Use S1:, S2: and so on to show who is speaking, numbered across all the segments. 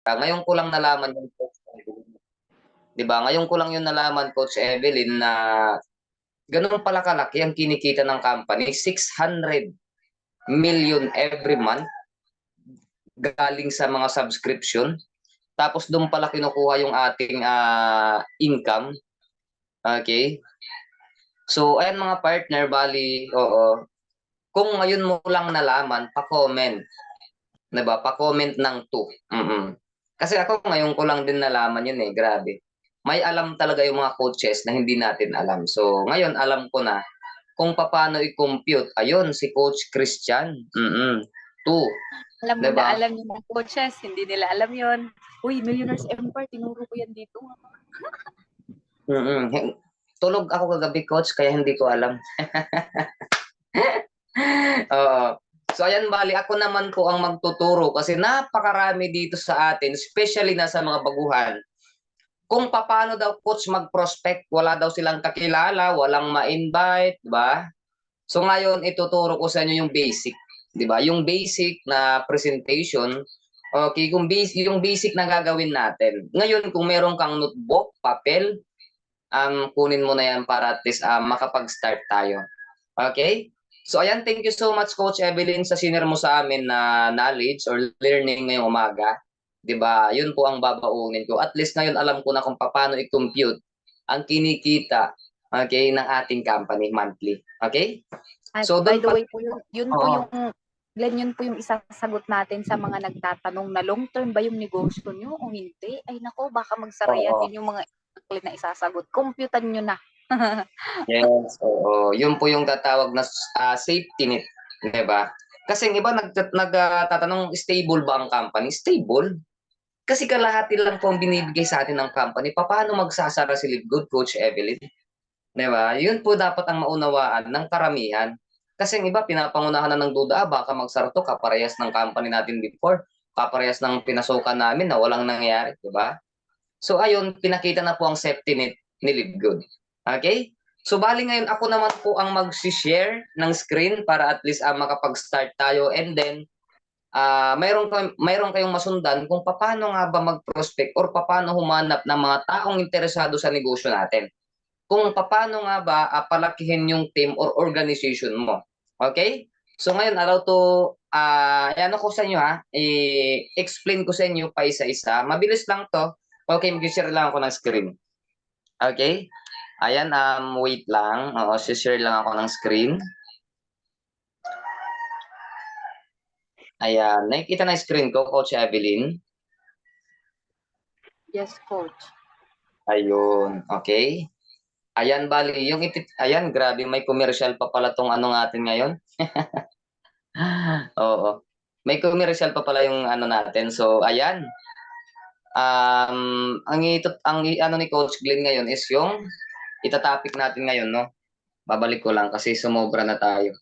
S1: Ngayon ko lang nalaman yung Coach Evelyn, 'di ba? Ngayon ko lang yun nalaman, Coach Evelyn, na gano'n pala kalaki ang kinikita ng company, 600 million every month galing sa mga subscription. Tapos do'n pala kinukuha yung ating, income, okey? So ayan mga partner, bale oo, kung ngayon mo lang nalaman, pa-comment, 'di ba? Pa-comment ng 2, Kasi ako ngayon ko lang din nalaman yun, eh, grabe. May alam talaga yung mga coaches na hindi natin alam. So ngayon alam ko na kung papaano i-compute. Ayun si Coach Christian, 2,
S2: Alam mo
S1: 'di
S2: na
S1: ba?
S2: alam yung mga coaches, hindi nila alam yon. Uy, Millionaires Empire, tinuro ko yan dito.
S1: Tulog ako kagabi, Coach, kaya hindi ko alam. Oo. So ayan, bale ako naman po ang magtuturo kasi napakarami dito sa atin, especially na sa mga baguhan, kung papaano daw, Coach, mag-prospect. Wala daw silang kakilala, walang ma-invite, 'di ba? So ngayon ituturo ko sa inyo yung basic, 'di ba? Yung basic na presentation, okey, yung basic na gagawin natin. Ngayon kung meron kang notebook, papel, kunin mo na 'yan para at least, makapag-start tayo, okay. So ayan, thank you so much, Coach Evelyn, sa shinare mo sa amin na knowledge or learning ngayong umaga, 'di ba? Yun po ang babaunin ko. At least ngayon alam ko na kung paano i-compute ang kinikita, okay, ng ating company monthly, okay.
S2: At
S1: So
S2: by
S1: dun
S2: the
S1: pa
S2: way po, yun po
S1: oo,
S2: yung Glenn, yun po yung isasagot natin sa mga nagtatanong na long term ba yung negosyo nyo o hindi? Ay nako, baka magsara yan.
S1: oo.
S2: Yun yung mga na isasagot. Computan nyo na.
S1: Yes, oo. Yun po yung tatawag na, safety net, 'di ba? Kasi ang iba tatanong, stable ba ang company? Stable. Kasi kalahati lang po ang binibigay sa atin ng company, papaano magsasara si Livegood, Coach Evelyn, 'di ba? Yun po dapat ang maunawaan ng karamihan. Kasi ang iba pinapangunahan na ng duda, baka magsara 'to, kaparehas ng company natin before, kaparehas ng pinasukan namin na walang nangyari, 'di ba? So ayun, pinakita na po ang safety net ni Livegood. Okay? So bali ngayon ako naman po ang mag-share ng screen para at least, makapag-start tayo, and then mayroon kayong masundan kung paano nga ba mag-prospect or paano humanap ng mga taong interesado sa negosyo natin. Kung paano nga ba, palakihin yung team or organization mo. Okay? So ngayon, allow to, ano ko sa inyo, i-explain ko sa inyo pa isa-isa. Mabilis lang to. Okay, mag-share lang ako ng screen. Okay? Ayan, wait lang. Oo, share lang ako ng screen. Ayan, nakikita na yung screen ko, Coach Evelyn.
S2: Yes, coach.
S1: Ayun, okay. Ayan, bali, ayan, grabe, may commercial pa pala tong ano natin ngayon. Oo, may commercial pa pala yung ano natin. So, ayan. Ang ano ni Coach Glenn ngayon is yung ita-topic natin ngayon, no? Babalik ko lang kasi sumobra na tayo.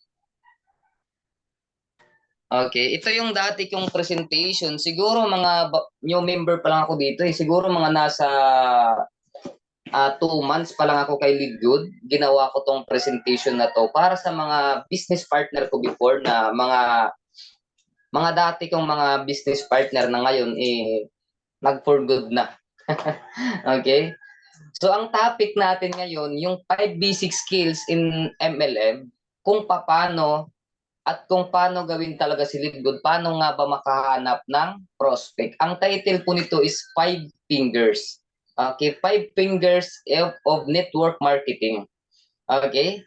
S1: Okay, ito yung dati kong presentation. Siguro mga new member pa lang ako dito, eh. Siguro mga nasa 2 months pa lang ako kay Livegood. Ginawa ko tong presentation na to para sa mga business partner ko before, na mga dati kong mga business partner na ngayon, nag for good na. Okay? So ang topic natin ngayon, yung 5 basic skills in MLM, kung paano kung paano gawin talaga si Lead Good, paano nga ba makahanap ng prospect. Ang title po nito is 5 fingers. Okay, 5 fingers of network marketing. Okay?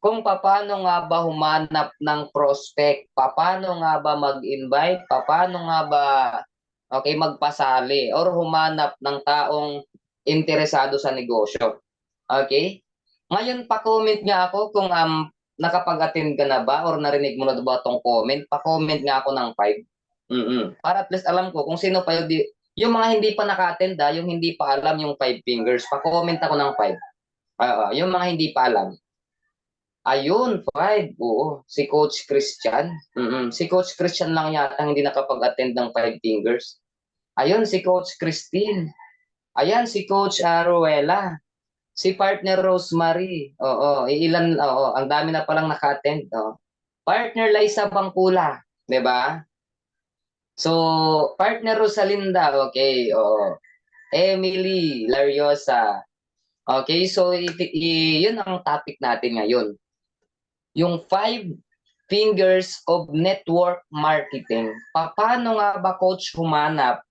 S1: Kung paano nga ba humanap ng prospect, paano nga ba mag-invite, paano nga ba okay magpasali or humanap ng taong interesado sa negosyo. Okay? Ngayon pa-comment nga ako kung nakapag-attend ka na ba or narinig mo na ba tong comment? Pa-comment nga ako ng 5. Para at least alam ko kung sino pa yung mga hindi pa naka-attend, yung hindi pa alam yung 5 fingers, pa-comment ako ng 5. Yung mga hindi pa alam. Ayun, 5. Oo, si Coach Christian. Si Coach Christian lang yata hindi nakapag-attend ng 5 fingers. Ayun, si Coach Christine. Ayan, si Coach Ruela. Si partner Rosemary. Oo, ang dami na palang naka-attend. Oh. Partner Liza Bangkula, 'di ba? So, partner Rosalinda, okay, oh. Emily Lariosa. Okay, so yun ang topic natin ngayon. Yung 5 fingers of network marketing. Paano nga ba coach humanap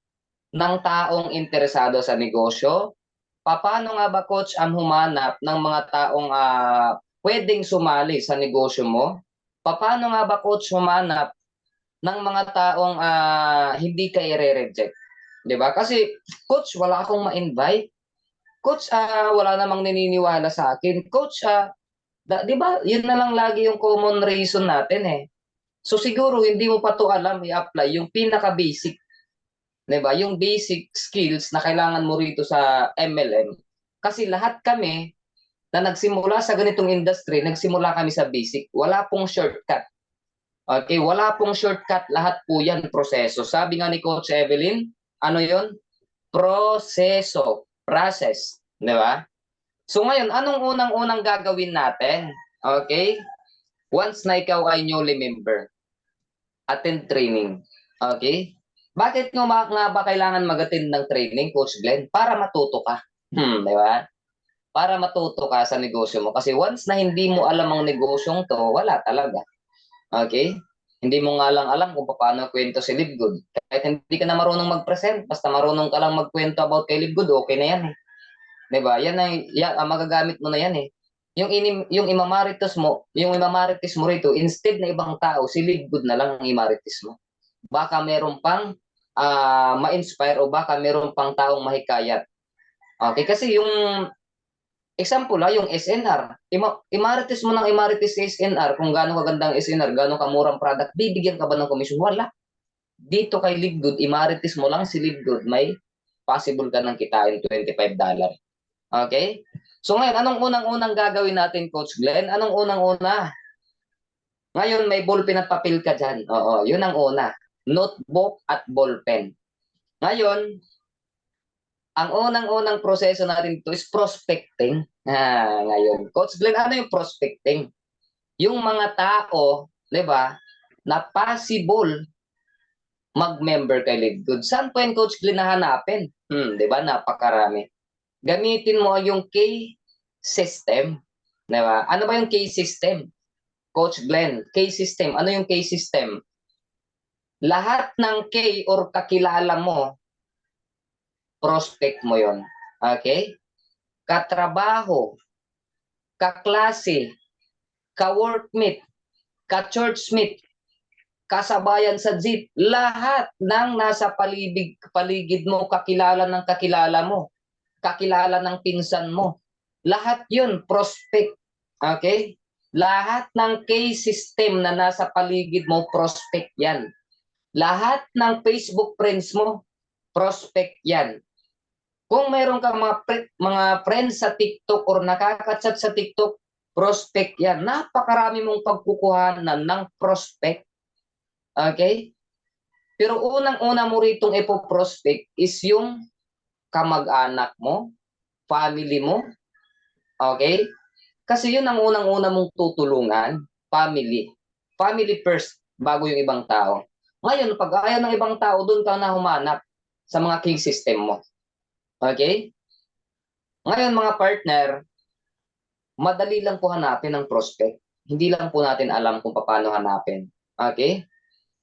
S1: ng taong interesado sa negosyo? Paano nga ba coach ang humanap ng mga taong pwedeng sumali sa negosyo mo? Paano nga ba coach humanap ng mga taong hindi ka i-reject? 'Di ba? Kasi coach, wala akong ma-invite. Coach, wala namang naniniwala sa akin. Coach, 'di ba? 'Yun na lang lagi yung common reason natin eh. So siguro hindi mo pa 'to alam i-apply yung pinaka-basic, 'di ba? Yung basic skills na kailangan mo rito sa MLM. Kasi lahat kami na nagsimula sa ganitong industry, nagsimula kami sa basic. Wala pong shortcut. Okay, wala pong shortcut, lahat po 'yan proseso. Sabi nga ni Coach Evelyn, ano 'yon? Proseso, process, 'di ba? So ngayon, anong unang-unang gagawin natin? Okay? Once na ikaw ay newly member, attend training. Okay? Bakit nga ba kailangan mag-attend ng training, Coach Glenn? Para matuto ka. Di ba? Para matuto ka sa negosyo mo. Kasi once na hindi mo alam ang negosyong to, wala talaga. Okay? Hindi mo nga lang alam kung paano kwento si Livegood. Kahit hindi ka na marunong mag-present, basta marunong ka lang magkwento about kay Livegood, okay na yan eh. 'Di ba? Magagamit mo na yan eh. Yung imamarites mo rito, instead na ibang tao, si Livegood na lang ang imarites mo. Baka meron pang ma-inspire o baka meron pang taong mahikayat. Okay, kasi yung example yung SNR, imarites mo ng imarites sa SNR, kung gaano kagandang SNR, gaano kamurang product, bibigyan ka ba ng komisyon? Wala. Dito kay Livegood, imarites mo lang si Livegood, may possible ka ng kitain $25. Okay? So ngayon, anong unang-unang gagawin natin, Coach Glenn? Anong unang-una? Ngayon, may ballpen at papel ka dyan. Oo, yun ang una. Notebook at ballpen. Ngayon, ang unang-unang proseso natin ito is prospecting. Ngayon, Coach Glenn, ano yung prospecting? Yung mga tao, di ba, na possible mag-member kay Livegood. Saan po yung Coach Glenn nahanapin? Di ba, napakarami. Gamitin mo yung K-system. Di ba? Ano ba yung K-system? Coach Glenn, K-system. Ano yung K-system? Lahat ng K or kakilala mo, prospect mo yon. Okay? Katrabaho, kaklase, ka-workmate, ka-churchmate, kasabayan sa jeep, lahat ng nasa paligid mo, kakilala ng kakilala mo, kakilala ng pinsan mo. Lahat yun, prospect. Okay? Lahat ng case system na nasa paligid mo, prospect yan. Lahat ng Facebook friends mo, prospect yan. Kung mayroon kang mga friends sa TikTok or nakaka-chat sa TikTok, prospect yan. Napakarami mong pagkukuhanan ng prospect. Okay? Pero unang-una mo ritong ipo-prospect is yung kamag-anak mo, family mo. Okay? Kasi yun ang unang-una mong tutulungan, family. Family first, bago yung ibang tao. Ngayon, pag ayaw ng ibang tao, doon ka na humanap sa mga king system mo. Okay? Ngayon, mga partner, madali lang po hanapin ang prospect. Hindi lang po natin alam kung paano hanapin. Okay?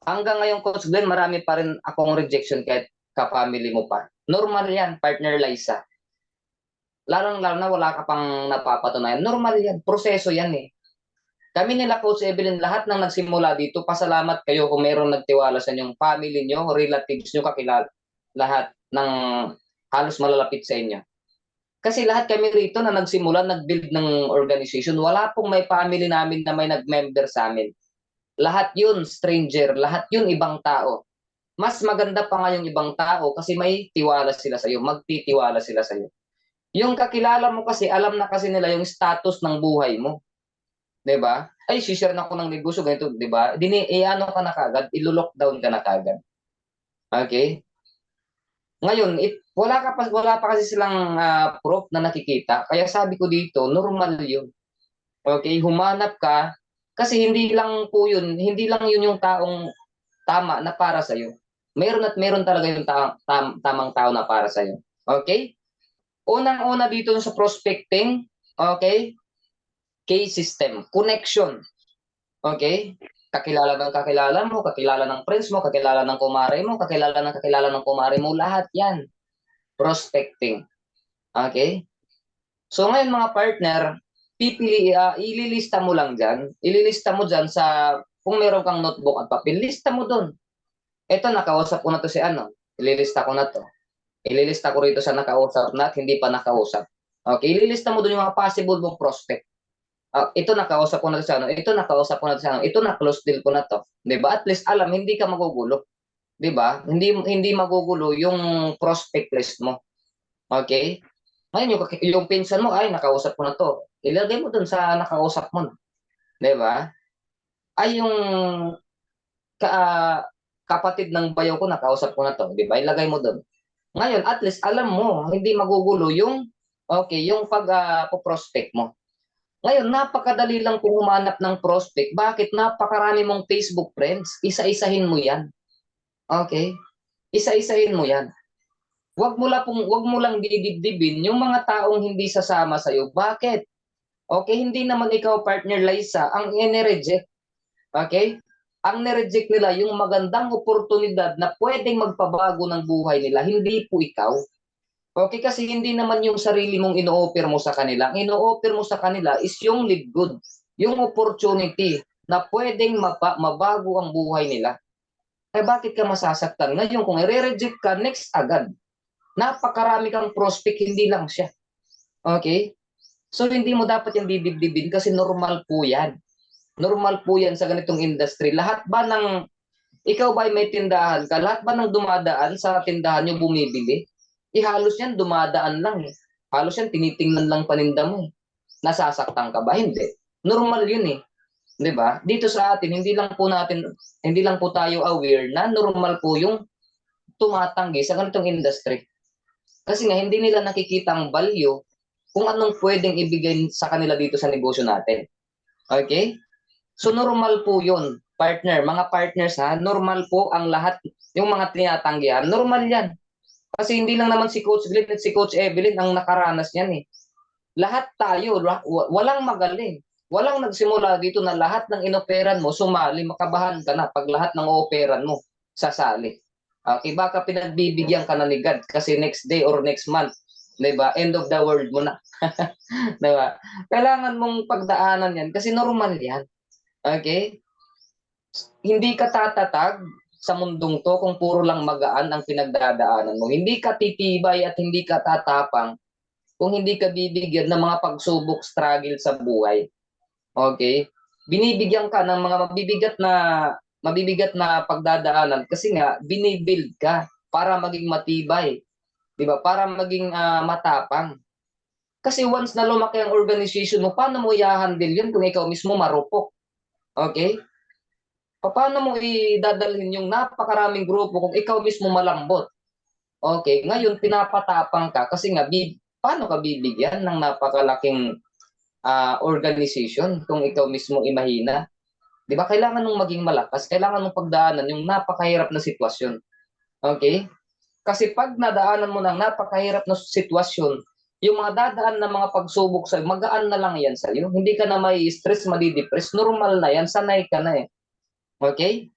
S1: Hanggang ngayon, Coach Glenn, marami pa rin akong rejection kahit ka-family mo pa. Normal yan, partner Liza. Lalo na wala ka pang napapatunayan. Normal yan. Proseso yan eh. Kami nila, Coach Evelyn, lahat ng nagsimula dito, pasalamat kayo kung mayroong nagtiwala sa inyong family nyo, relatives nyo, kakilala, lahat ng halos malalapit sa inyo. Kasi lahat kami rito na nagsimula, nag-build ng organization, wala pong may family namin na may nag-member sa amin. Lahat yun, stranger, lahat yun ibang tao. Mas maganda pa nga yung ibang tao kasi may tiwala sila sa iyo, magtitiwala sila sa iyo. Yung kakilala mo kasi, alam na kasi nila yung status ng buhay mo. 'Di ba? Ay, share na ako ng negosyo ganito, 'di ba? Ano ka na kagad, ilo-lockdown ka na kagad. Okay? Ngayon, wala pa kasi silang proof na nakikita. Kaya sabi ko dito, normal 'yun. Okay, humanap ka kasi hindi lang 'yun yung taong tama na para sa iyo. meron at meron talaga yung tamang tao na para sa'yo. Okay? Unang-una dito sa prospecting, okay? Case system, connection. Okay? Kakilala ng kakilala mo, kakilala ng friends mo, kakilala ng kumare mo, kakilala ng kumare mo, lahat yan. Prospecting. Okay? So ngayon mga partner, ililista mo lang dyan, ililista mo dyan sa, kung meron kang notebook at papel, lista mo doon. Ito, nakausap ko na to si ano, ililista ko na to. Ililista ko rito sa nakausap na at hindi pa nakausap. Okay, ililista mo doon yung mga possible mong prospect. Ito nakausap ko na sa ano, ito nakausap ko na sa ano, ito na close deal ko na to. 'Di ba? At least alam hindi ka magugulo. 'Di ba? Hindi magugulo yung prospect list mo. Okay? Ngayon yung pinsan mo ay nakausap ko na to. Ilagay mo dun sa nakausap mo. 'Di ba? Ay yung ka, kapatid ng bayaw ko nakausap ko na to, 'di ba? Ilagay mo dun. Ngayon, at least alam mo, hindi magugulo yung okay, yung pag prospect mo. Ngayon, napakadali lang kung humanap ng prospect. Bakit? Napakarami mong Facebook friends. Isa-isahin mo yan. Okay? Isa-isahin mo yan. Wag mo lang didibdibin yung mga taong hindi sasama sa iyo. Bakit? Okay, hindi naman ikaw partner Liza ang inireject. Okay? Ang nireject nila yung magandang oportunidad na pwedeng magpabago ng buhay nila, hindi po ikaw. Okay, kasi hindi naman yung sarili mong ino-offer mo sa kanila. Ang ino-offer mo sa kanila is yung live good, yung opportunity na pwedeng mabago ang buhay nila. Eh bakit ka masasaktan? Ngayon, kung i-reject ka, next agad. Napakarami kang prospect, hindi lang siya. Okay? So, hindi mo dapat yung didibdibin kasi normal po yan. Normal po yan sa ganitong industry. Lahat ba ng, ikaw ba may tindahan ka? Lahat ba ng dumadaan sa tindahan nyo bumibili? Halos yan, dumadaan lang eh. Halos yan, tinitingnan lang paninda mo eh. Nasasaktan ka ba? Hindi. Normal yun eh. 'Di ba? Dito sa atin, hindi lang po tayo aware na normal po yung tumatanggi sa ganitong industry. Kasi nga, hindi nila nakikita ang value kung anong pwedeng ibigay sa kanila dito sa negosyo natin. Okay? So, normal po yun, partner. Mga partners ha, normal po ang lahat, yung mga tinatanggihan, normal yan. Kasi hindi lang naman si Coach Glenn at si Coach Evelyn ang nakaranas niyan eh. Lahat tayo, walang magaling. Walang nagsimula dito na lahat ng inoperan mo, sumali, makabahan ka na pag lahat ng operan mo, sasali. Okay, baka pinagbibigyan ka na ni God kasi next day or next month, 'di ba? End of the world mo na. 'Di ba? Kailangan mong pagdaanan 'yan kasi normal 'yan. Okay? Hindi ka tatatag sa mundong to kung puro lang magaan ang pinagdadaanan mo. Hindi ka titibay at hindi ka tatapang kung hindi ka bibigyan ng mga pagsubok, struggle sa buhay. Okay? Binibigyan ka ng mga mabibigat na pagdadaanan kasi nga binibuild ka para maging matibay, 'di ba? Para maging matapang. Kasi once na lumaki ang organization mo, paano mo i-handle 'yun kung ikaw mismo marupok? Okay? Paano mo idadalhin yung napakaraming grupo kung ikaw mismo malambot? Okay, ngayon pinapatapang ka kasi nga paano ka bibigyan ng napakalaking organization kung ikaw mismo ay mahina? 'Di ba? Kailangan mong maging malakas, kailangan mong pagdaanan yung napakahirap na sitwasyon. Okay? Kasi pag nadaanan mo ng napakahirap na sitwasyon, yung mga dadaan na mga pagsubok sa'yo, magaan na lang yan sa'yo. Hindi ka na may stress, madidepress. Normal na yan, sanay ka na eh. Okay?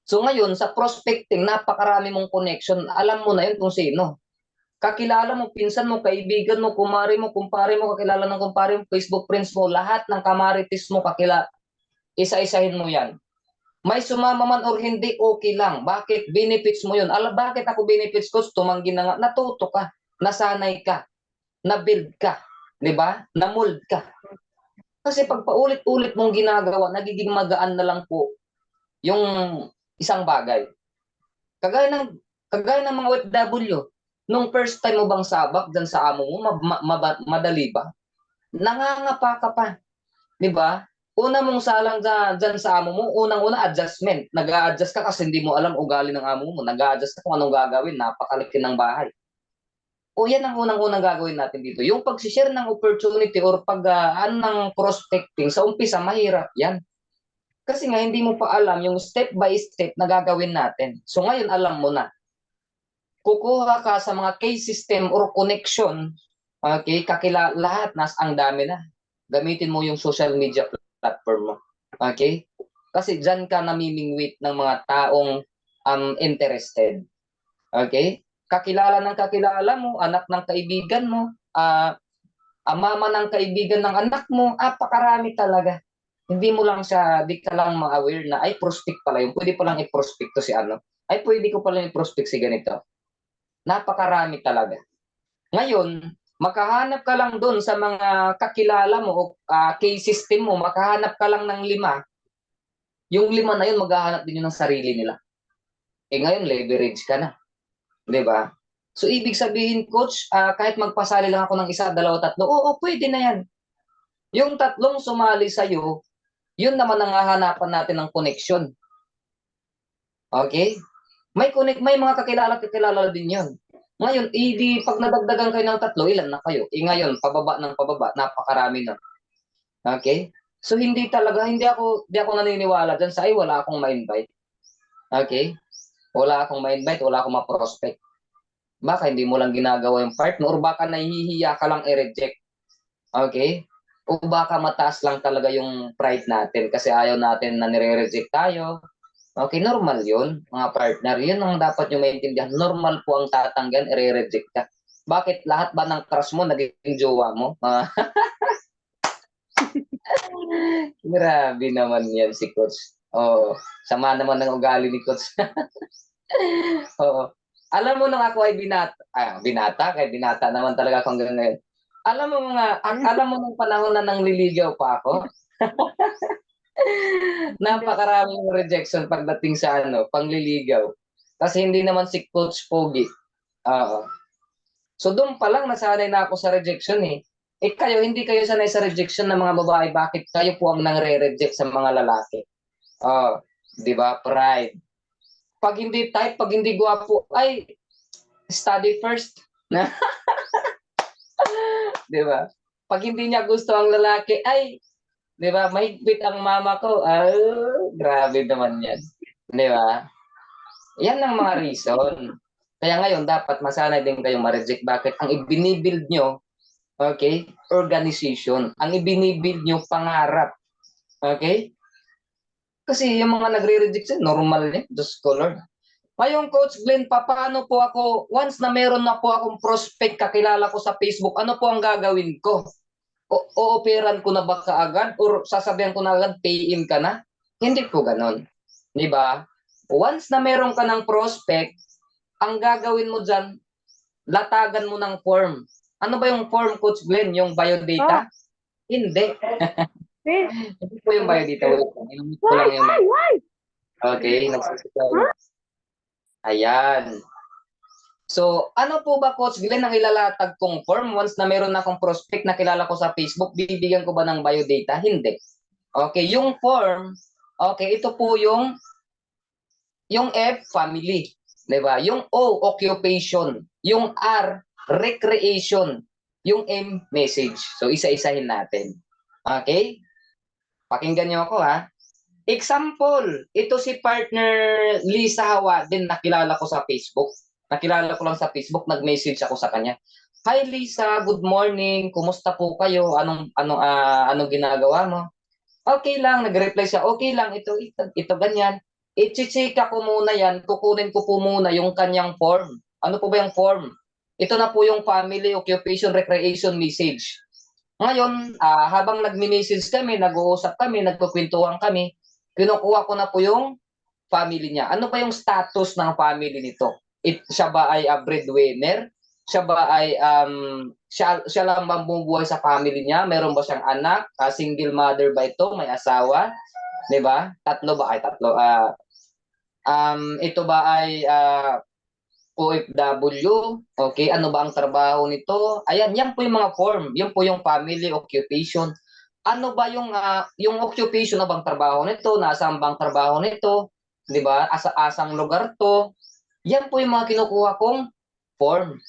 S1: So ngayon, sa prospecting, napakarami mong connection. Alam mo na yun kung sino. Kakilala mo, pinsan mo, kaibigan mo, kumare mo, kumpare mo, kakilala ng kumpare mo, Facebook friends mo, lahat ng kamaritis mo, isa-isahin mo yan. May sumama man or hindi, okay lang. Bakit? Benefits mo yun. Bakit ako benefits ko? Tumanggi na nga. Natuto ka. Nasanay ka. Na-build ka. Di ba? Na-mold ka. Kasi pag paulit-ulit mong ginagawa, nagiging magaan na lang po yung isang bagay. Kagaya ng mga OFW, nung first time mo bang sabak dyan sa amo mo, madali ba? Nangangapa ka pa. Di ba? Una mong salang dyan sa amo mo, unang-una adjustment. Nag-a-adjust ka kasi hindi mo alam ugali ng amo mo. Nag-a-adjust ka kung anong gagawin. Napakalaki ng bahay. O yan ang unang-unang gagawin natin dito. Yung pag-share ng opportunity or ng prospecting, sa umpisa, mahirap yan. Kasi nga hindi mo pa alam yung step by step na gagawin natin. So ngayon alam mo na. Kukuha ka sa mga case system or connection, okay, lahat ang dami na. Gamitin mo yung social media platform mo. Okay? Kasi diyan ka namimingwit ng mga taong interested. Okay? Kakilala ng kakilala mo, anak ng kaibigan mo, mama ng kaibigan ng anak mo, pakarami talaga. Hindi mo lang siya, di ka lang ma-aware na, ay, prospect pala yun. Pwede palang i-prospect to si ano. Ay, pwede ko palang i-prospect si ganito. Napakarami talaga. Ngayon, makahanap ka lang doon sa mga kakilala mo o case system mo, makahanap ka lang ng 5. Yung 5 na yun, maghahanap din yun ng sarili nila. Ngayon, leverage ka na. Di ba? So, ibig sabihin, coach, kahit magpasali lang ako ng 1, 2, 3, oo, pwede na yan. Yung 3 sumali sa'yo, yun naman ang hahanapan natin ng connection. Okay? May mga kakilala din yun. Ngayon, pag nadagdagan kayo ng 3, ilan na kayo? Ngayon, pababa ng pababa, napakarami na. Okay? So, hindi ako naniniwala dyan sa, wala akong ma-invite. Okay? Wala akong ma-invite, wala akong ma-prospect. Baka hindi mo lang ginagawa yung partner or baka nahihiya ka lang i-reject. Okay? O baka mataas lang talaga yung pride natin kasi ayaw natin na nire-reject tayo. Okay, normal yun, mga partner. Yun ang dapat nyo maintindihan. Normal po ang tatanggan, i-reject ka. Bakit? Lahat ba ng crush mo naging jowa mo? Grabe naman yan si Coach. Oo, sama naman ng ugali ni Coach. Oo. Alam mo nung ako ay binata naman talaga ako hanggang ngayon. Alam mo nung panahon na nangliligaw pa ako? Napakaraming rejection pagdating sa pangliligaw. Kasi hindi naman si Coach Pogi. Oo. So doon pa lang nasanay na ako sa rejection eh. Hindi kayo sanay sa rejection ng mga babae, bakit kayo po ang nangre-reject sa mga lalaki? Oh, 'di ba? Pride. Pag hindi type, pag hindi gwapo, ay study first. 'Di ba? Pag hindi niya gusto ang lalaki, ay 'di ba? Mahigpit ang mama ko. Grabe naman 'yan. 'Di ba? Yan ang mga reason. Kaya ngayon, dapat masanay din kayong ma-reject. Bakit? Ang ibinibuild nyo, okay, organization. Ang ibinibuild nyo, pangarap. Okay? Kasi yung mga nagre-reject, normal yan. Diyos ko, Lord. Ngayon, Coach Glenn, paano po ako, once na meron na po akong prospect, kakilala ko sa Facebook, ano po ang gagawin ko? O-operan ko na ba kaagad? Or sasabihan ko na agad, pay in ka na? Hindi po ganon. Di ba? Once na meron ka ng prospect, ang gagawin mo dyan, latagan mo ng form. Ano ba yung form, Coach Glenn? Yung biodata? Hindi. Hindi po yung biodata. Inamit ko lang yung... Okay, nagsasabi. Ayan. So, ano po ba, Coach Glenn, ang ilalatag kong form? Once na meron akong prospect na kilala ko sa Facebook, bibigyan ko ba ng biodata? Hindi. Okay, yung form, okay, ito po yung F, family. Diba? Yung O, occupation. Yung R, recreation. Yung M, message. So, isa-isahin natin. Okay? Pakinggan nyo ako, ha? Example, ito si partner Lisa Hawa din, nakilala ko sa Facebook. Nakilala ko lang sa Facebook, nag-message ako sa kanya. Hi Lisa, good morning. Kumusta po kayo? Anong ginagawa mo? Okay lang, nag-reply siya. Okay lang, ito ganyan. I-check ko muna yan, kukunin ko po muna yung kanyang form. Ano po ba yung form? Ito na po yung family, occupation, recreation message. Ngayon, habang nagmi-message kami, nag-uusap kami, nagkukwentuhan kami, kinukuha ko na po yung family niya. Ano ba yung status ng family nito? Siya ba ay breadwinner? Siya ba ay siya lang bumubuhay sa family niya? Meron ba siyang anak? Single mother ba ito? May asawa? 'Di ba? Tatlo ba ay tatlo? Ito ba ay OFW? Okay, ano ba ang trabaho nito? Ayan, yan po yung mga form. Yan po yung family occupation. Ano ba yung occupation na bang trabaho nito? Nasaan bang trabaho nito? 'Di ba? Asang lugar to. Yan po yung mga kinukuha kong form.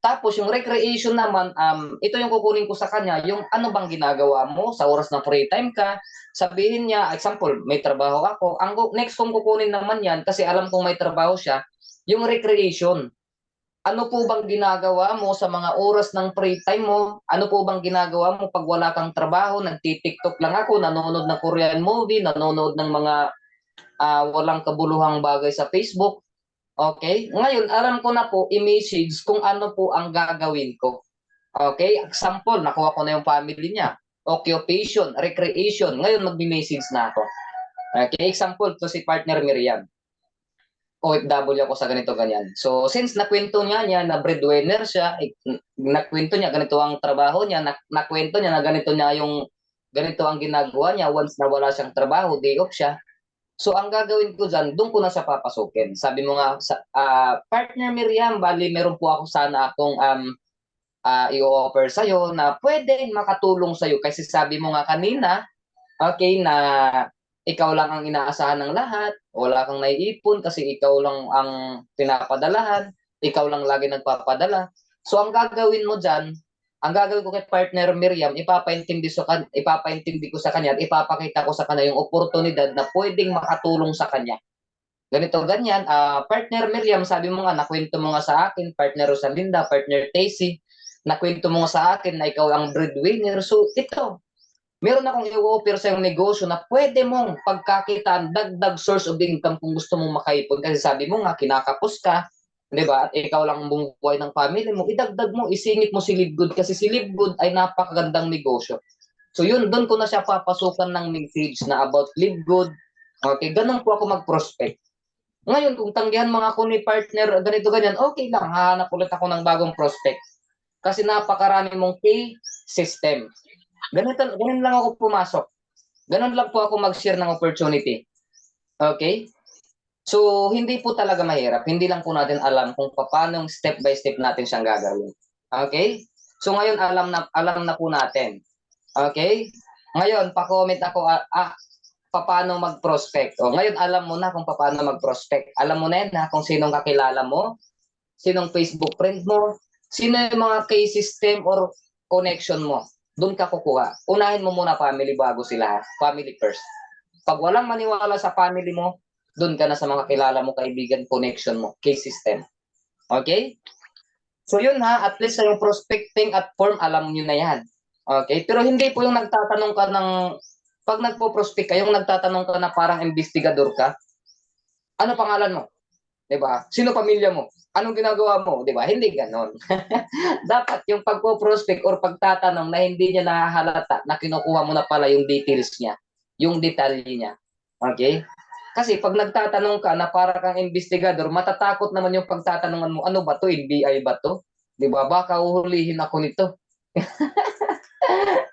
S1: Tapos yung recreation naman, ito yung kukunin ko sa kanya, yung ano bang ginagawa mo sa oras na free time ka. Sabihin niya, example, may trabaho ako. Next kong kukunin naman yan, kasi alam kong may trabaho siya, yung recreation. Ano po bang ginagawa mo sa mga oras ng free time mo? Ano po bang ginagawa mo pag wala kang trabaho? Nagti-TikTok lang ako, nanonood ng Korean movie, nanonood ng mga walang kabuluhang bagay sa Facebook. Okay? Ngayon, alam ko na po i-message kung ano po ang gagawin ko. Okay? Example, nakuha ko na yung family niya. Occupation, recreation. Ngayon, magme-message na ako. Okay? Example, to si partner Miriam. OFW ako sa ganito ganyan. So, since nakwento niya na breadwinner siya, nakwento niya ganito ang trabaho niya, nakwento niya na ganito niya yung ganito ang ginagawa niya once na wala siyang trabaho, day off siya. So, ang gagawin ko dyan, doon ko na siya papasukin. Sabi mo nga, partner Miriam, bali meron po ako sana akong i-offer sa'yo na pwede makatulong sa'yo. Kasi sabi mo nga kanina, okay, na ikaw lang ang inaasahan ng lahat, wala kang naiipon kasi ikaw lang ang pinapadalahan, ikaw lang lagi nagpapadala. So, ang gagawin mo dyan, ang gagawin ko kay partner Miriam, ipapaintindi ko sa kanya at ipapakita ko sa kanya yung oportunidad na pwedeng makatulong sa kanya. Ganito, ganyan. Partner Miriam, sabi mo nga, nakwento mo nga sa akin, partner Rosalinda, partner Tacy, nakwento mo nga sa akin na ikaw ang breadwinner. So, ito, meron akong i-offer sa yung negosyo na pwede mong pagkakitaan, dagdag source of income kung gusto mong makaipon. Kasi sabi mo nga, kinakapos ka, di ba? At ikaw lang ang bumubuhay ng family mo, idagdag mo, isingit mo si Livegood kasi si Livegood ay napakagandang negosyo. So yun, doon ko na siya papasukan ng message na about Livegood. Okay, ganun po ako mag-prospect. Ngayon, kung tanggihan mga ako ni partner, ganito, ganyan, okay lang, hahanap ulit ako ng bagong prospect. Kasi napakarami mong key system. Ganun lang ako pumasok. Ganun lang po ako mag-share ng opportunity. Okay? So, hindi po talaga mahirap. Hindi lang po natin alam kung paano step by step natin siyang gagawin. Okay? So, ngayon alam na po natin. Okay? Ngayon, pa-comment ako, paano mag-prospect. O, ngayon, alam mo na kung paano mag-prospect. Alam mo na yan kung sinong kakilala mo, sinong Facebook friend mo, sino yung mga case system or connection mo. Doon ka kukuha. Unahin mo muna family bago sila. Family first. Pag walang maniwala sa family mo, doon ka na sa mga kilala mo, kaibigan, connection mo, case system. Okay? So yun at least sa yung prospecting at form, alam nyo na yan. Okay? Pero hindi po yung nagtatanong ka ng, pag nagpo-prospect ka, yung nagtatanong ka na parang investigador ka, ano pangalan mo? Diba? Sino pamilya mo? Anong ginagawa mo? Diba? Hindi ganon. Dapat yung pagpo-prospect or pagtatanong na hindi niya nahahalata na kinukuha mo na pala yung details niya, yung detalye niya. Okay? Kasi pag nagtatanong ka na para kang investigador, matatakot naman yung pagtatanungan mo, ano ba to? NBI ba to? Diba? Baka uhulihin ako nito.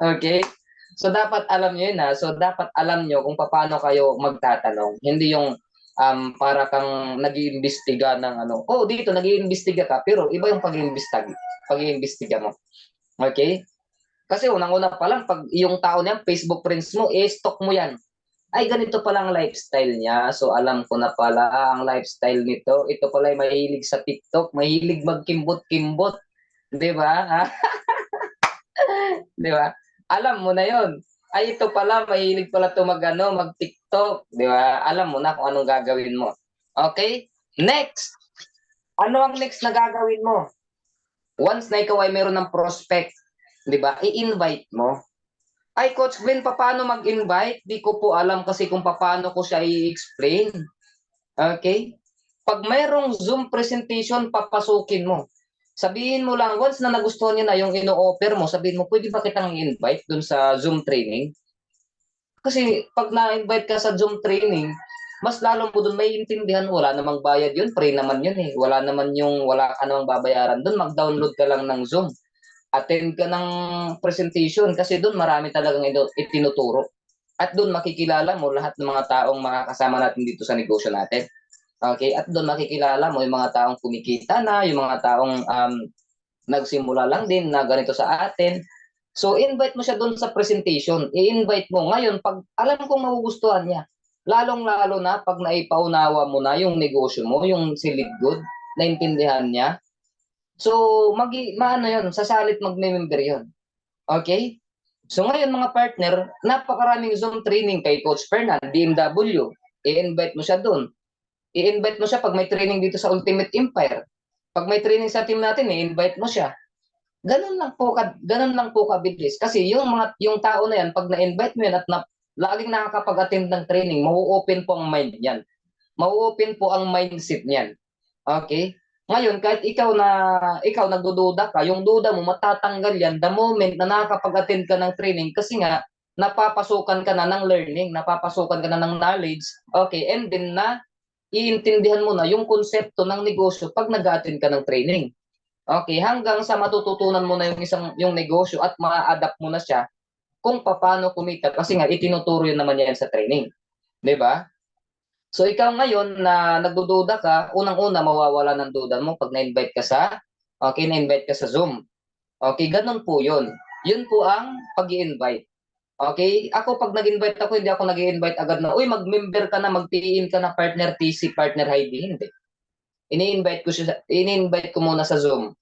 S1: Okay? So, dapat alam nyo yun So, dapat alam nyo kung paano kayo magtatanong. Hindi yung para kang nag-iimbestiga ng ano. Oh, dito nag-iimbestiga ka, pero iba yung pag-iimbestiga mo. Okay? Kasi unang-una pa lang, pag yung tao niya, Facebook friends mo, stalk mo yan. Ay, ganito pala ang lifestyle niya. So, alam ko na pala ang lifestyle nito. Ito pala ay mahilig sa TikTok, mahilig magkimbot-kimbot. Di ba? Di ba? Alam mo na yon. Ay, ito pala, mahilig pala ito mag-TikTok. Di ba? Alam mo na kung anong gagawin mo. Okay? Next. Ano ang next na gagawin mo? Once na ikaw ay meron ng prospect, di ba? I-invite mo. Ay, Coach Glenn, paano mag-invite? Di ko po alam kasi kung paano ko siya i-explain. Okay? Pag mayroong Zoom presentation, papasukin mo. Sabihin mo lang, once na nagustuhan niya na yung ino-offer mo, sabihin mo, pwede ba kitang i-invite dun sa Zoom training? Kasi pag na-invite ka sa Zoom training, mas lalo mo dun may intindihan, wala namang bayad yun, free naman yun Wala ka namang babayaran dun, mag-download ka lang ng Zoom. Attend ka ng presentation kasi doon marami talagang itinuturo. At doon makikilala mo lahat ng mga taong makakasama natin dito sa negosyo natin. Okay? At doon makikilala mo yung mga taong kumikita na, yung mga taong nagsimula lang din na ganito sa atin. So, invite mo siya doon sa presentation. I-invite mo. Ngayon, pag alam kong magugustuhan niya, lalong-lalo na pag naipaunawa mo na yung negosyo mo, yung si Livegood, naintindihan niya, So, maano yun, sasalit magme-member yun. Okay? So ngayon mga partner, napakaraming Zoom training kay Coach Fernan, BMW. I-invite mo siya doon. I-invite mo siya pag may training dito sa Ultimate Empire. Pag may training sa team natin, i-invite mo siya. Ganun lang po kabilis. Kasi yung tao na yan, pag na-invite mo yan at laging nakakapag-attend ng training, mau-open po ang mind niyan. Mau-open po ang mindset niyan. Okay? Ngayon, kahit ikaw nagdududa ka, yung duda mo matatanggal yan the moment na nakakapag-attend ka ng training kasi nga napapasukan ka na ng learning, napapasukan ka na ng knowledge. Okay, and then iintindihan mo na yung konsepto ng negosyo pag nag-attend ka ng training. Okay, hanggang sa matututunan mo na yung negosyo at ma-adapt mo na siya kung paano kumita kasi nga itinuturo yun naman yan sa training. 'Di ba? So ikaw ngayon na nagdududa ka, unang-una mawawala ng duda mo pag na-invite ka na-invite ka sa Zoom. Okay, ganun po 'yun. 'Yun po ang pag-i-invite. Okay? Ako pag nag-invite ako, hindi ako nag-i-invite agad na, "Uy, mag-member ka na, mag-PIN ka na partner TC, partner ID." Hindi. Ini-invite ko muna sa Zoom.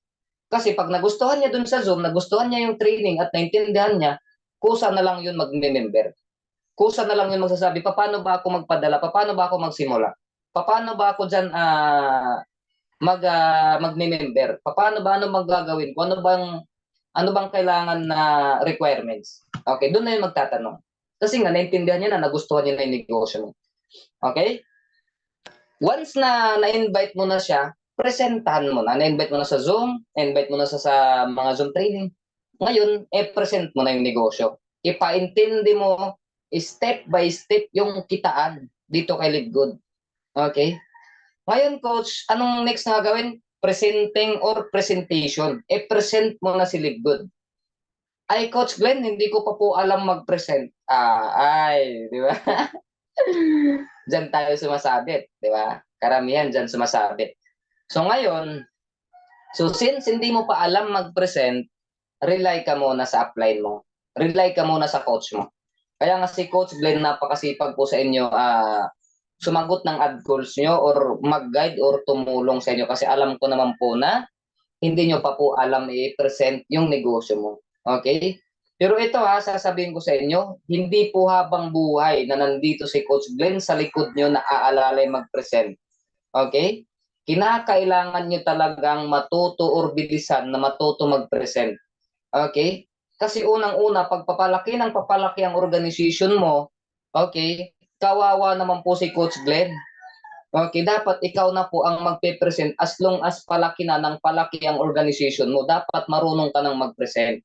S1: Kasi pag nagustuhan niya dun sa Zoom, nagustuhan niya yung training at naintindihan niya, kusa na lang 'yun magme-member. Kusa na lang yung magsasabi, paano ba ako magpadala? Paano ba ako magsimula? Paano ba ako diyan magme-member? Paano ba ano magagawin ko? Ano bang kailangan na requirements? Okay, doon na yung magtatanong. Kasi nga naintindihan niya na, nagustuhan niya na yung negosyo mo. Okay? Once na na-invite mo na siya, presentahan mo na. Na-invite mo na sa Zoom, na-invite mo na sa mga Zoom training. Ngayon, present mo na yung negosyo. Ipaintindi mo step by step yung kitaan dito kay Live Good. Okay? Ngayon, coach, anong next na gawin? Presenting or presentation. I-present mo na si Live Good. Ay, Coach Glenn, hindi ko pa po alam mag-present. Di ba? Diyan tayo sumasabit, di ba? Karamihan diyan sumasabit. So ngayon, since hindi mo pa alam mag-present, rely ka muna sa upline mo. Rely ka muna sa coach mo. Kaya nga si Coach Glenn, napakasipag po sa inyo, sumagot ng ad calls nyo or mag-guide or tumulong sa inyo kasi alam ko naman po na hindi nyo pa po alam i-present yung negosyo mo. Okay? Pero ito sasabihin ko sa inyo, hindi po habang buhay na nandito si Coach Glenn sa likod nyo na aalalay mag-present. Okay? Kinakailangan nyo talagang matuto or bilisan na matuto mag-present. Okay? Kasi unang-una, pag papalaki ang organization mo, okay, kawawa naman po si Coach Glenn. Okay, dapat ikaw na po ang magpe-present as long as palaki na ng palaki ang organization mo. Dapat marunong ka nang mag-present.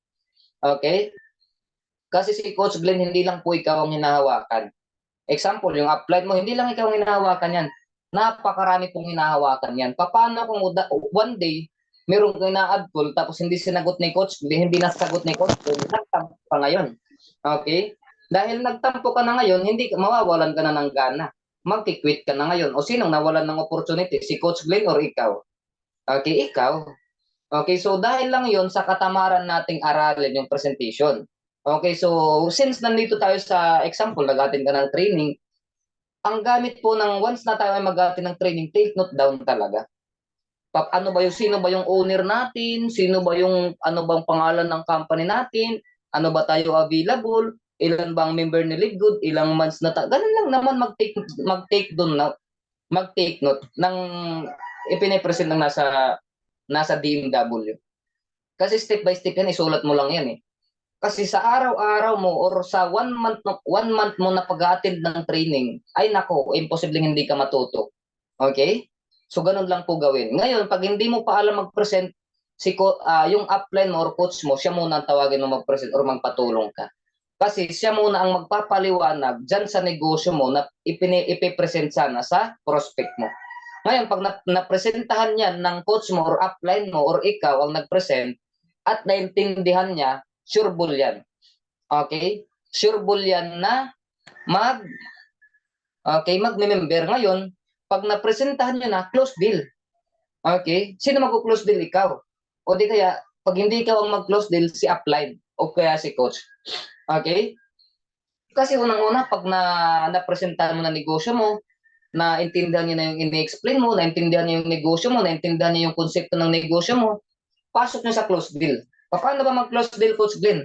S1: Okay? Kasi si Coach Glenn, hindi lang po ikaw ang hinahawakan. Example, yung upline mo, hindi lang ikaw ang hinahawakan yan. Napakarami pong hinahawakan yan. Paano kung one day, merong ina-add call, tapos hindi sinagot ni Coach, hindi nasagot ni Coach, nagtampo ka ngayon. Okay? Dahil nagtampo ka na ngayon, hindi mawawalan ka na ng gana. Magki-quit ka na ngayon. O sinong nawalan ng opportunity? Si Coach Glenn or ikaw? Okay, ikaw. Okay, so dahil lang yon sa katamaran nating aralin yung presentation. Okay, so since nandito tayo sa example, nag-attend ka ng training, ang gamit po ng once na tayo ay mag-attend ng training, take note down talaga. Sino ba yung owner natin? Sino ba ano bang pangalan ng company natin? Ano ba tayo available? Ilan ba ang member ni Live Good? Ilang months na ganun lang naman mag-take note ng ipine-present ng nasa DMW. Kasi step by step yan, isulat mo lang yan eh. Kasi sa araw-araw mo or sa one month mo na pag-attend ng training, ay nako, imposibleng hindi ka matuto. Okay? So ganun lang po gawin. Ngayon, pag hindi mo pa alam mag-present, yung upline mo or coach mo, siya muna ang tawagin mo mag-present or magpatulong ka. Kasi siya muna ang magpapaliwanag dyan sa negosyo mo na ipipresent sana sa prospect mo. Ngayon, pag napresentahan yan ng coach mo or upline mo or ikaw ang nag-present at naintindihan niya, sure bull yan. Okay? Sure bull yan na magme-member. Ngayon, pag napresentahan nyo na, close deal. Okay? Sino mag-close deal? Ikaw. O di kaya, pag hindi ikaw ang mag-close deal, si upline o kaya si coach. Okay? Kasi unang-una, pag napresentahan mo na negosyo mo, naintindihan niya na yung ini-explain mo, naintindihan niya yung negosyo mo, naintindihan niya yung konsepto ng negosyo mo, pasok nyo sa close deal. Paano ba mag-close deal, Coach Glenn?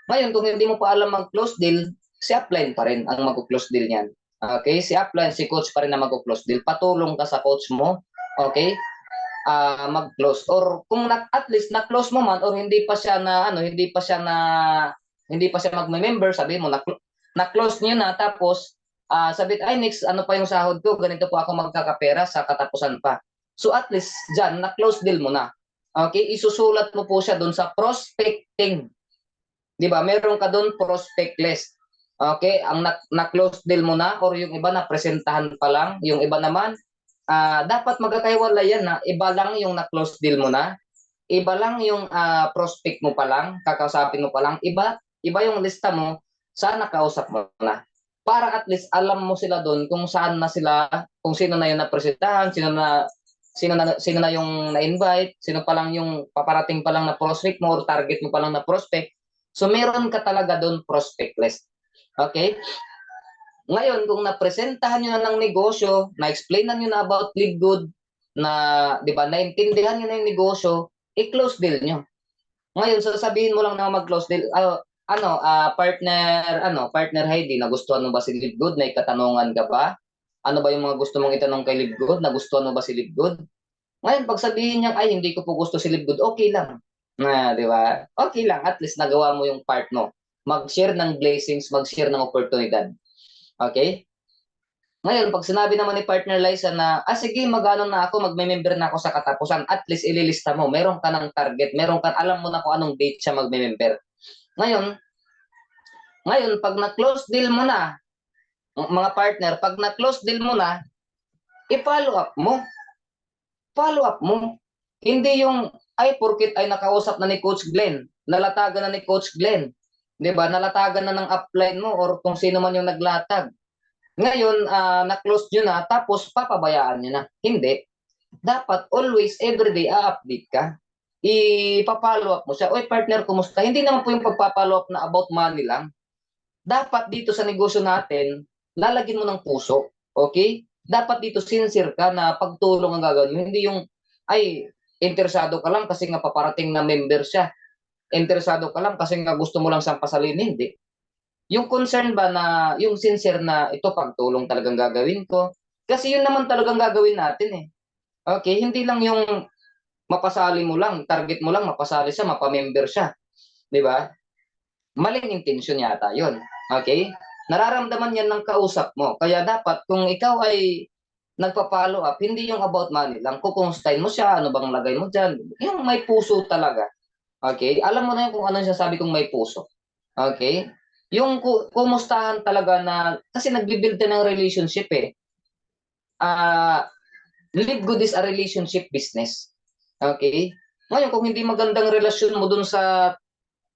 S1: Ngayon, kung hindi mo pa alam mag-close deal, si upline pa rin ang mag-close deal niyan. Okay? Si upline, si coach pa rin na mag-close deal. Patulong ka sa coach mo. Okay? Mag-close. Or kung at least na-close mo man or hindi pa siya mag-member, sabi mo na-close niyo na tapos sabi ay next ano pa yung sahod ko, ganito po ako magkakapera sa katapusan pa. So at least diyan na-close deal mo na. Okay? Isusulat mo po siya doon sa prospecting. 'Di ba? Meron ka doon prospect list. Okay? Ang na-close deal mo na or yung iba na presentahan pa lang, yung iba naman dapat magkakaiwala yan na iba lang yung na-close deal mo na, iba lang yung prospect mo pa lang, kakausapin mo pa lang, iba yung lista mo sa nakausap mo na. Para at least alam mo sila doon kung saan na sila, kung sino na yung napresentahan, sino na yung na-invite, sino pa lang yung paparating pa lang na prospect mo or target mo pa lang na prospect. So meron ka talaga doon prospect list. Okay? Ngayon, kung napresentahan nyo na ng negosyo, na-explainan nyo na about Live Good, na, di ba, naintindihan nyo na yung negosyo, i-close deal nyo. Ngayon, sasabihin mo lang na mag-close deal, partner Heidi, nagustuhan mo ba si Live Good? May katanungan ka ba? Ano ba yung mga gusto mong itanong kay Live Good? Nagustuhan mo ba si Live Good? Ngayon, pag sabihin niya, ay, hindi ko po gusto si Live Good, okay lang. Di ba? Okay lang, at least nagawa mo yung part mo. Mag-share ng blessings, mag-share ng oportunidad. Okay? Ngayon, pag sinabi naman ni partner Liza na, sige, magano na ako, magme-member na ako sa katapusan, at least ililista mo, meron ka ng target, alam mo na kung anong date siya magme-member. Ngayon, pag na-close deal mo na, mga partner, pag na-close deal mo na, i-follow up mo. Follow up mo. Hindi yung, porkit ay nakausap na ni Coach Glenn, nalatagan na ni Coach Glenn, di ba? Nalatagan na ng upline mo or kung sino man yung naglatag. Ngayon, na-close nyo na, tapos papabayaan nyo na. Hindi. Dapat always, everyday, update ka. Ipa-follow up mo siya. Oy, partner, kumusta? Hindi naman po yung pagpa-follow up na about money lang. Dapat dito sa negosyo natin, lalagyan mo ng puso. Okay? Dapat dito sincere ka na pagtulong ang gagawin mo. Hindi yung, interesado ka lang kasi nga paparating na member siya. Interesado ka lang kasi nga gusto mo lang siyang pasalin. Hindi. Yung concern ba na, yung sincere na ito pagtulong talagang gagawin ko. Kasi yun naman talagang gagawin natin eh. Okay, hindi lang yung mapasali mo lang, target mo lang, mapasali siya, mapamember siya. Di ba? Maling intention yata yun. Okay? Nararamdaman yan ng kausap mo. Kaya dapat kung ikaw ay nagpa-follow up, hindi yung about money lang. Kukumustahin mo siya, ano bang lagay mo dyan. Yung may puso talaga. Okay? Alam mo na yun kung ano yung sasabi kong may puso. Okay? Yung kumustahan talaga na, kasi nagbibuild ng relationship eh. Live Good is a relationship business. Okay? Ngayon, kung hindi magandang relasyon mo dun sa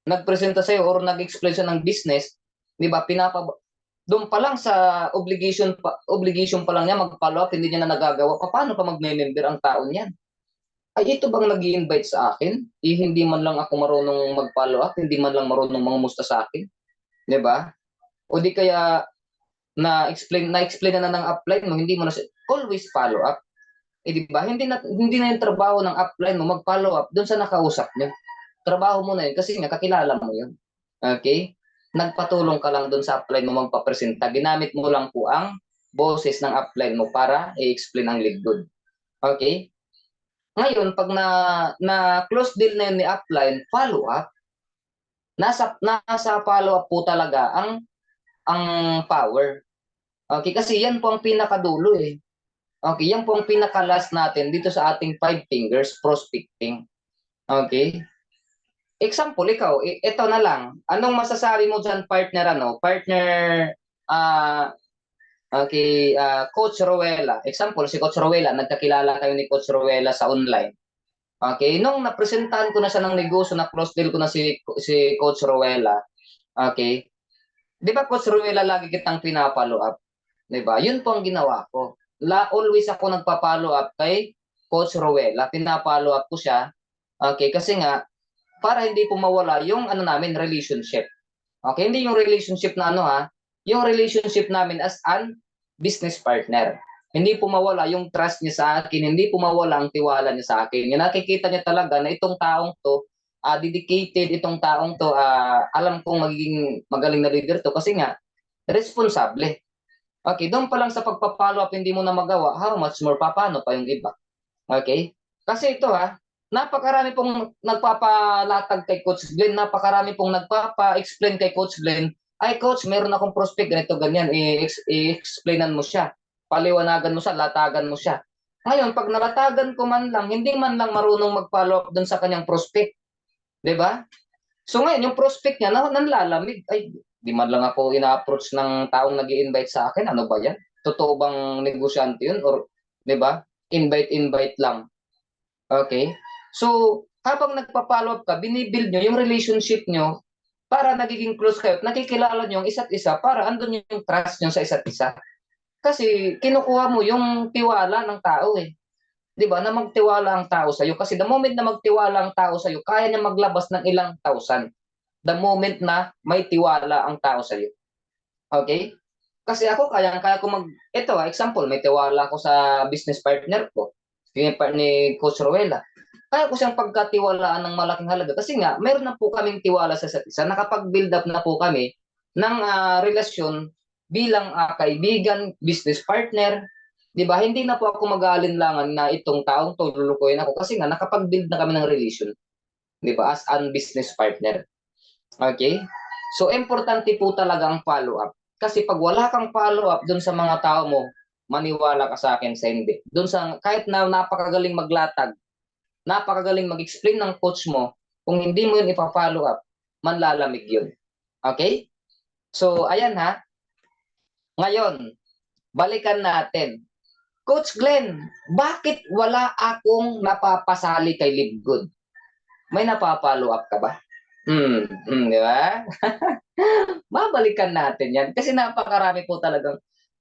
S1: nagpresenta sa'yo or nag-explain siya ng business, di ba, doon pa lang sa obligation pa lang niya mag-follow up, hindi niya na nagagawa, paano pa magme-member ang tao niyan? Ay, ito bang nag-i-invite sa akin? Hindi man lang ako marunong mag-follow up, hindi man lang marunong mangumusta sa akin. 'Di ba? O di kaya na-explain na ng upline mo, hindi mo na always follow up. Di ba? Hindi na yung trabaho ng upline mo mag-follow up doon sa nakausap niyo. Trabaho mo na yun kasi nga kakilala mo yun. Okay? Nagpatulong ka lang doon sa upline mo magpapresenta. Ginamit mo lang po ang boses ng upline mo para i-explain ang Live Good. Okay? Ngayon, pag na close deal na yun ni upline, follow up. Nasa follow-up po talaga ang power. Okay, kasi yan po ang pinakadulo eh. Okay, yan po ang pinaka-last natin dito sa ating 5 fingers prospecting. Okay? Example, ikaw, ito na lang. Anong masasabi mo dyan, partner, Coach Rowella. Example, si Coach Rowella, nagkakilala kayo ni Coach Rowella sa online. Okay, nung napresentahan ko na siya ng negosyo, na close deal ko na si Coach Rowella. Okay? 'Di ba Coach Rowella, lagi kitang pina-follow up? 'Di ba? Yun po ang ginawa ko. Always ako nagpa-follow up kay Coach Rowella. Pina-follow up ko siya. Okay, kasi nga para hindi po mawala yung namin relationship. Okay, hindi yung relationship na yung relationship namin as an business partner. Hindi po mawala yung trust niya sa akin, hindi po mawala ang tiwala niya sa akin. Yung nakikita niya talaga na itong taong to, dedicated, itong taong to, alam kong magiging magaling na leader to kasi nga, responsable. Okay, doon pa lang sa pagpa-follow up, hindi mo na magawa, how much more paano pa yung iba? Okay? Kasi ito napakarami pong nagpapalatag kay Coach Glenn, napakarami pong nagpapa-explain kay Coach Glenn, ay Coach, meron akong prospect, ganito, ganyan, i-explainan mo siya, paliwanagan mo siya, latagan mo siya. Ngayon, pag nalatagan ko man lang, hindi man lang marunong mag-follow up doon sa kanyang prospect. 'Di ba? So ngayon, yung prospect niya, nanlalamig. Ay, di man lang ako ina-approach ng taong nag-i-invite sa akin. Ano ba yan? Totoo bang negosyante yun? Or, di ba? Invite lang. Okay? So, habang nagpa-follow up ka, binibuild nyo yung relationship nyo para nagiging close kayo at nakikilala nyo ang isa't isa para andun yung trust nyo sa isa't isa. Kasi kinukuha mo yung tiwala ng tao eh. 'Di ba? Na magtiwala ang tao sa iyo kasi the moment na magtiwala ang tao sa iyo, kaya niya maglabas ng ilang thousand. The moment na may tiwala ang tao sa iyo. Okay? Kasi ako kaya ko ito example, may tiwala ako sa business partner ko, ni Coach Ruela. Kaya ko siyang pagkatiwalaan ng malaking halaga kasi nga meron na po kaming tiwala sa isa't isa, nakapag-build up na po kami ng relasyon bilang kaibigan, business partner, 'di ba? Hindi na po ako mag-aalinlangan na itong taong to lulukuyin ako kasi nga nakapag-build na kami ng relation, 'di ba? As an business partner. Okay? So importante po talaga ang follow-up. Kasi pag wala kang follow-up doon sa mga tao mo, maniwala ka sa akin sa hindi. Doon sa kahit na napakagaling maglatag, napakagaling mag-explain ng coach mo, kung hindi mo yun ipa-follow up, manlalamig yun. Okay? So ayan Ngayon, balikan natin. Coach Glenn, bakit wala akong napapasali kay Live Good? May napapollow up ka ba? Di ba? Babalikan natin yan kasi napakarami po talagang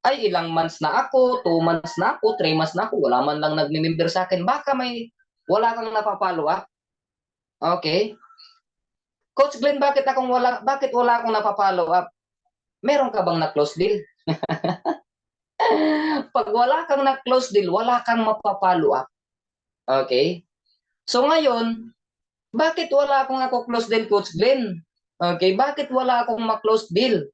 S1: ay ilang months na ako, 2 months na ako, 3 months na ako, wala man lang nagme-member sa akin. Baka wala kang napapollow up. Okay? Coach Glenn, bakit wala akong napapollow up? Meron ka bang na-close deal? Pag wala kang na-close deal, wala kang mapapollow up. Okay? So ngayon, bakit wala akong close deal, Coach Glenn? Okay, bakit wala akong ma-close deal?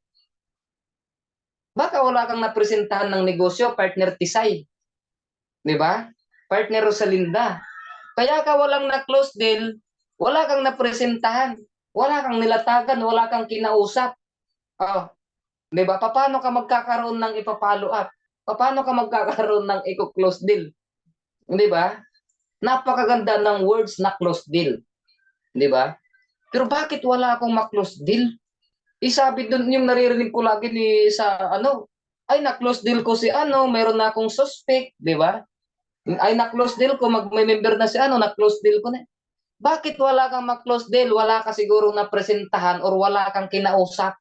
S1: Baka wala kang napresentahan ng negosyo, partner Tisay. 'Di ba? Partner Rosalinda. Kaya ka walang na-close deal, wala kang napresentahan, wala kang nilatagan, wala kang kinausap. Oh, 'di ba? Paano ka magkakaroon ng ipa-follow up? Paano ka magkakaroon ng i-close deal? 'Di ba? Napakaganda ng words na close deal. 'Di ba? Pero bakit wala akong ma-close deal? Sabi doon yung naririnig ko lagi sa ay na-close deal ko si meron na akong suspect, 'di ba? Ay na-close deal ko, may member na si na-close deal ko na. Bakit wala kang ma-close deal? Wala ka siguro na presentahan or wala kang kinausap.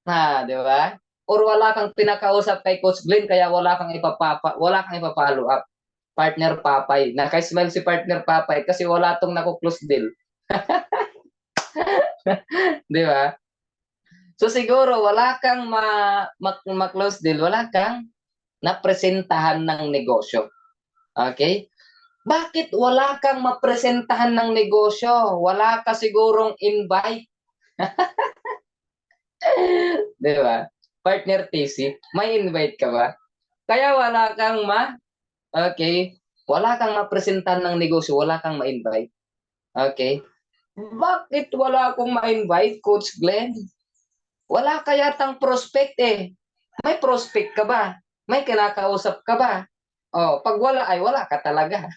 S1: 'Di ba? Or wala kang pinakausap kay Coach Glenn kaya wala kang ipa-follow up. Partner Papay. Naka-smile si partner Papay kasi wala tong nako-close deal. 'Di ba? So siguro wala kang ma-close deal, wala kang napresentahan ng negosyo. Okay? Bakit wala kang mapresentahan ng negosyo? Wala ka sigurong invite. 'Di ba? Partner TC, may invite ka ba? Kaya wala kang wala kang mapresentahan ng negosyo, wala kang ma-invite. Okay? Bakit wala akong ma-invite, Coach Glenn? Wala ka yatang prospect eh. May prospect ka ba? May kinakausap ka ba? Pag wala ay wala ka talaga.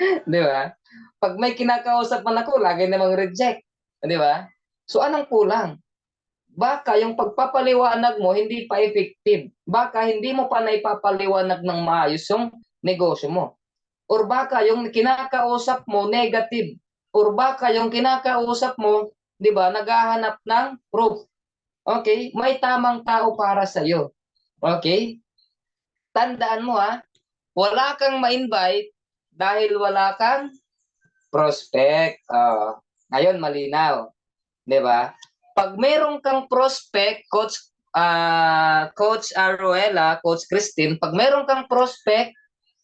S1: 'Di ba? Pag may kinakausap man ako, lagi namang reject. 'Di ba? So anong kulang? Baka yung pagpapaliwanag mo hindi pa effective. Baka hindi mo pa naipapaliwanag ng maayos yung negosyo mo. Or baka yung kinakausap mo negative. Or baka yung kinakausap mo, 'di ba, naghahanap ng proof. Okay? May tamang tao para sa iyo. Okay? Tandaan mo wala kang ma-invite dahil wala kang prospect. Ngayon malinaw, 'di ba? Pag meron kang prospect, Coach Coach Aruela, Coach Christine, pag meron kang prospect,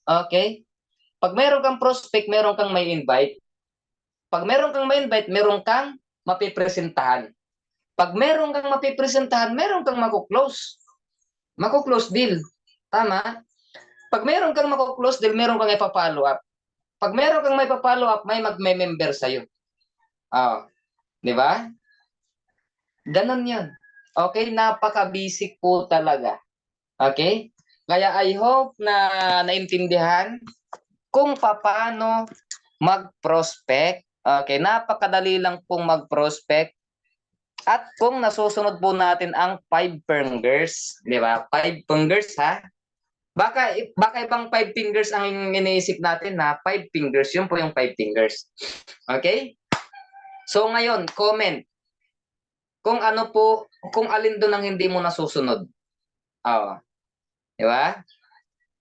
S1: okay? Pag meron kang prospect, meron kang may invite. Pag meron kang may invite, meron kang mapipresentahan. Pag meron kang mapipresentahan, meron kang mako-close. Mako-close deal. Tama? Pag meron kang mako-close deal, meron kang ipa-follow up. Pag meron kang may pa-follow up, may magme-member sa'yo. Di ba? Ganon yun. Okay? Napaka-basic po talaga. Okay? Kaya I hope na naintindihan kung paano mag-prospect. Okay? Napakadali lang pong mag-prospect. At kung nasusunod po natin ang 5 fingers, di ba? 5 fingers, ha? Baka ibang 5 fingers ang iniisip natin, na 5 fingers. Yun po yung 5 fingers. Okay? So ngayon, comment. Kung ano po, kung alin doon ang hindi mo nasusunod. Di ba?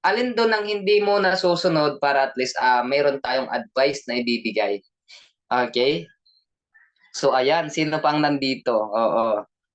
S1: Alin doon ang hindi mo nasusunod para at least mayroon tayong advice na ibibigay. Okay? So ayan, sino pang nandito? Oo.